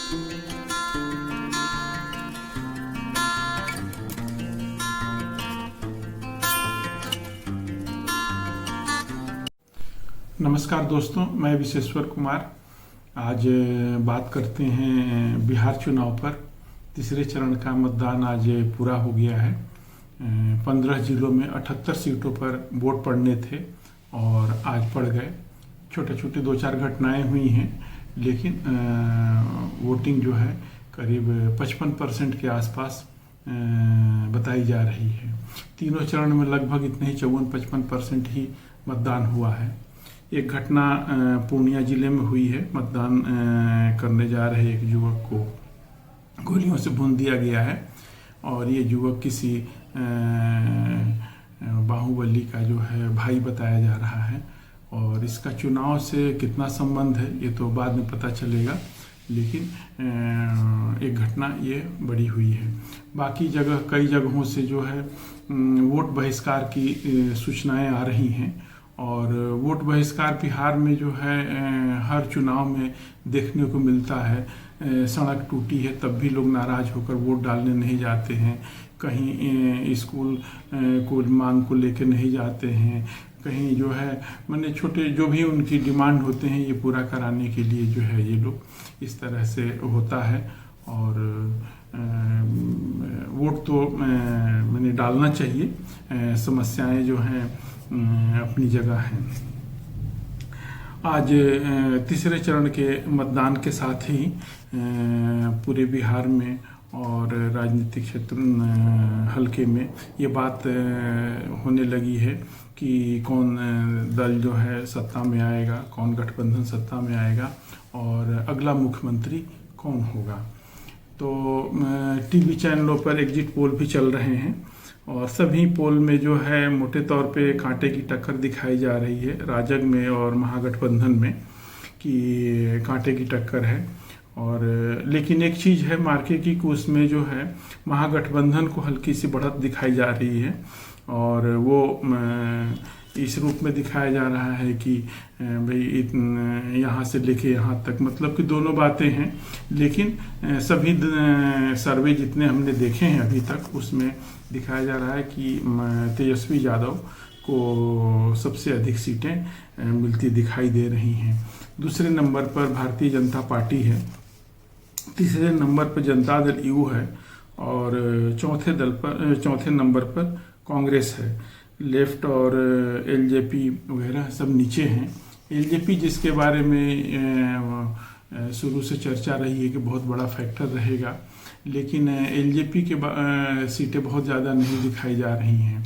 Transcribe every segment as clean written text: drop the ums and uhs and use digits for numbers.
नमस्कार दोस्तों, मैं विशेश्वर कुमार। आज बात करते हैं बिहार चुनाव पर। तीसरे चरण का मतदान आज पूरा हो गया है। 15 जिलों में 78 सीटों पर वोट पड़ने थे और आज पड़ गए। छोटे छोटे 2-4 घटनाएं हुई हैं, लेकिन वोटिंग जो है करीब 55% के आसपास बताई जा रही है। तीनों चरण में लगभग इतने ही 54-55% ही मतदान हुआ है। एक घटना पूर्णिया जिले में हुई है। मतदान करने जा रहे एक युवक को गोलियों से भून दिया गया है और ये युवक किसी बाहुबली का जो है भाई बताया जा रहा है। और इसका चुनाव से कितना संबंध है ये तो बाद में पता चलेगा, लेकिन एक घटना ये बड़ी हुई है। बाकी जगह कई जगहों से जो है वोट बहिष्कार की सूचनाएं आ रही हैं और वोट बहिष्कार बिहार में जो है हर चुनाव में देखने को मिलता है। सड़क टूटी है तब भी लोग नाराज होकर वोट डालने नहीं जाते हैं, कहीं स्कूल को मांग को लेकर नहीं जाते हैं, कहीं जो है मैंने छोटे जो भी उनकी डिमांड होते हैं ये पूरा कराने के लिए जो है ये लोग इस तरह से होता है। और वोट तो मैंने डालना चाहिए। समस्याएं जो हैं अपनी जगह है। आज तीसरे चरण के मतदान के साथ ही पूरे बिहार में और राजनीतिक क्षेत्र हल्के में ये बात होने लगी है कि कौन दल जो है सत्ता में आएगा, कौन गठबंधन सत्ता में आएगा और अगला मुख्यमंत्री कौन होगा। तो टीवी चैनलों पर एग्जिट पोल भी चल रहे हैं और सभी पोल में जो है मोटे तौर पे कांटे की टक्कर दिखाई जा रही है। राजग में और महागठबंधन में कि कांटे की टक्कर है। और लेकिन एक चीज़ है मार्के की कि उसमें जो है महागठबंधन को हल्की सी बढ़त दिखाई जा रही है और वो इस रूप में दिखाया जा रहा है कि भाई यहाँ से लेके यहाँ तक, मतलब कि दोनों बातें हैं। लेकिन सभी सर्वे जितने हमने देखे हैं अभी तक उसमें दिखाया जा रहा है कि तेजस्वी यादव को सबसे अधिक सीटें मिलती दिखाई दे रही हैं। दूसरे नंबर पर भारतीय जनता पार्टी है, तीसरे नंबर पर जनता दल यू है और चौथे नंबर पर कांग्रेस है। लेफ्ट और एलजेपी वगैरह सब नीचे हैं। एलजेपी जिसके बारे में शुरू से चर्चा रही है कि बहुत बड़ा फैक्टर रहेगा, लेकिन एलजेपी के सीटें बहुत ज़्यादा नहीं दिखाई जा रही हैं।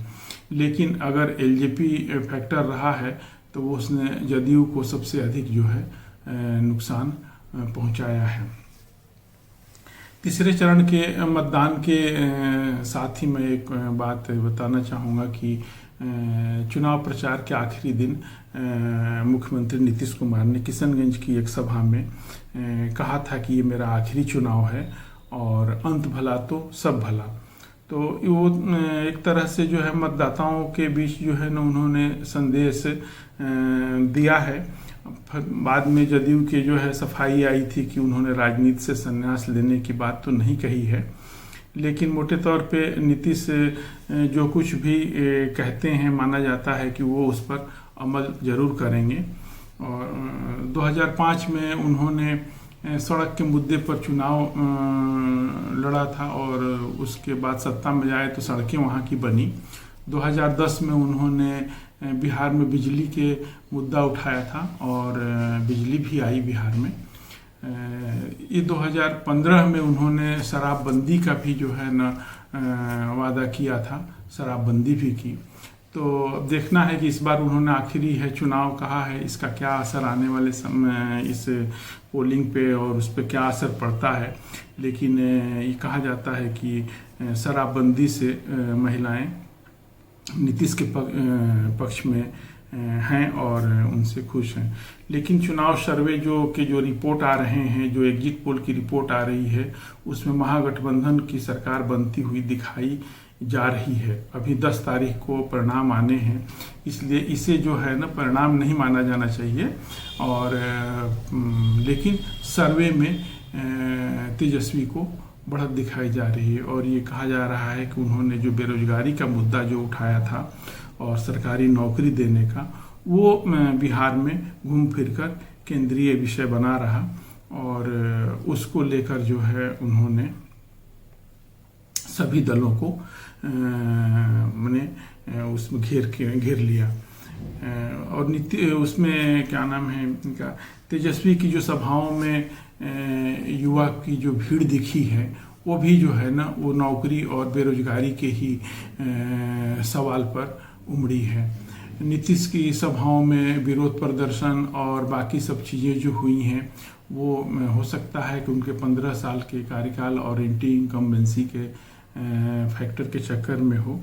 लेकिन अगर एलजेपी फैक्टर रहा है तो वो उसने जदयू को सबसे अधिक जो है नुकसान पहुंचाया है। तीसरे चरण के मतदान के साथ ही मैं एक बात बताना चाहूँगा कि चुनाव प्रचार के आखिरी दिन मुख्यमंत्री नीतीश कुमार ने किशनगंज की एक सभा में कहा था कि ये मेरा आखिरी चुनाव है और अंत भला तो सब भला। तो वो एक तरह से जो है मतदाताओं के बीच जो है ना उन्होंने संदेश दिया है। बाद में जदयू के जो है सफाई आई थी कि उन्होंने राजनीति से संन्यास लेने की बात तो नहीं कही है, लेकिन मोटे तौर पे नीतीश जो कुछ भी कहते हैं माना जाता है कि वो उस पर अमल जरूर करेंगे। और 2005 में उन्होंने सड़क के मुद्दे पर चुनाव लड़ा था और उसके बाद सत्ता में आए तो सड़कें वहाँ की बनी। 2010 में उन्होंने बिहार में बिजली के मुद्दा उठाया था और बिजली भी आई बिहार में। ये 2015 में उन्होंने शराबबंदी का भी जो है ना वादा किया था, शराबबंदी भी की। तो अब देखना है कि इस बार उन्होंने आखिरी है चुनाव कहा है, इसका क्या असर आने वाले समय इस पोलिंग पे और उस पर क्या असर पड़ता है। लेकिन ये कहा जाता है कि शराबबंदी से महिलाएं नीतीश के पक्ष में हैं और उनसे खुश हैं। लेकिन चुनाव सर्वे जो रिपोर्ट आ रहे हैं, जो एग्जिट पोल की रिपोर्ट आ रही है, उसमें महागठबंधन की सरकार बनती हुई दिखाई जा रही है। अभी 10 तारीख को परिणाम आने हैं, इसलिए इसे जो है ना परिणाम नहीं माना जाना चाहिए। और लेकिन सर्वे में तेजस्वी को बढ़त दिखाई जा रही है। और ये कहा जा रहा है कि उन्होंने जो बेरोजगारी का मुद्दा जो उठाया था और सरकारी नौकरी देने का, वो बिहार में घूम फिर कर केंद्रीय विषय बना रहा और उसको लेकर जो है उन्होंने सभी दलों को उसमें घेर लिया। और उसमें क्या नाम है इनका, तेजस्वी की जो सभाओं में युवा की जो भीड़ दिखी है वो भी जो है ना वो नौकरी और बेरोजगारी के ही सवाल पर उमड़ी है। नीतीश की सभाओं में विरोध प्रदर्शन और बाकी सब चीज़ें जो हुई हैं वो हो सकता है कि उनके 15 साल के कार्यकाल और एंटी इनकम्बेंसी के फैक्टर के चक्कर में हो,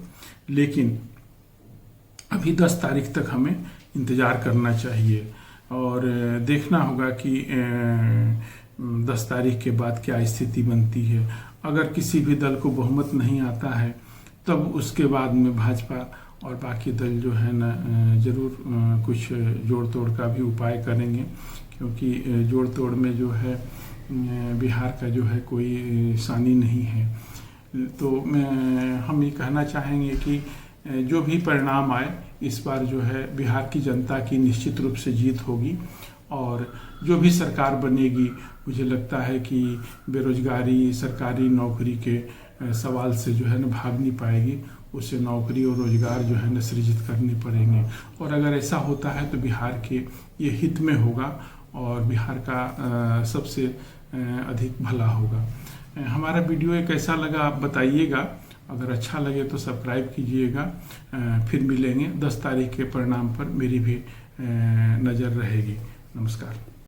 लेकिन अभी 10 तारीख तक हमें इंतज़ार करना चाहिए और देखना होगा कि 10 तारीख के बाद क्या स्थिति बनती है। अगर किसी भी दल को बहुमत नहीं आता है तब उसके बाद में भाजपा और बाकी दल जो है ना ज़रूर कुछ जोड़ तोड़ का भी उपाय करेंगे, क्योंकि जोड़ तोड़ में जो है बिहार का जो है कोई सानी नहीं है। तो हम ये कहना चाहेंगे कि जो भी परिणाम आए इस बार जो है बिहार की जनता की निश्चित रूप से जीत होगी और जो भी सरकार बनेगी मुझे लगता है कि बेरोजगारी, सरकारी नौकरी के सवाल से जो है ना भाग नहीं पाएगी, उसे नौकरी और रोजगार जो है ना सृजित करने पड़ेंगे। और अगर ऐसा होता है तो बिहार के ये हित में होगा और बिहार का सबसे अधिक भला होगा। हमारा वीडियो कैसा लगा आप बताइएगा, अगर अच्छा लगे तो सब्सक्राइब कीजिएगा। फिर मिलेंगे 10 तारीख के परिणाम पर मेरी भी नज़र रहेगी। नमस्कार।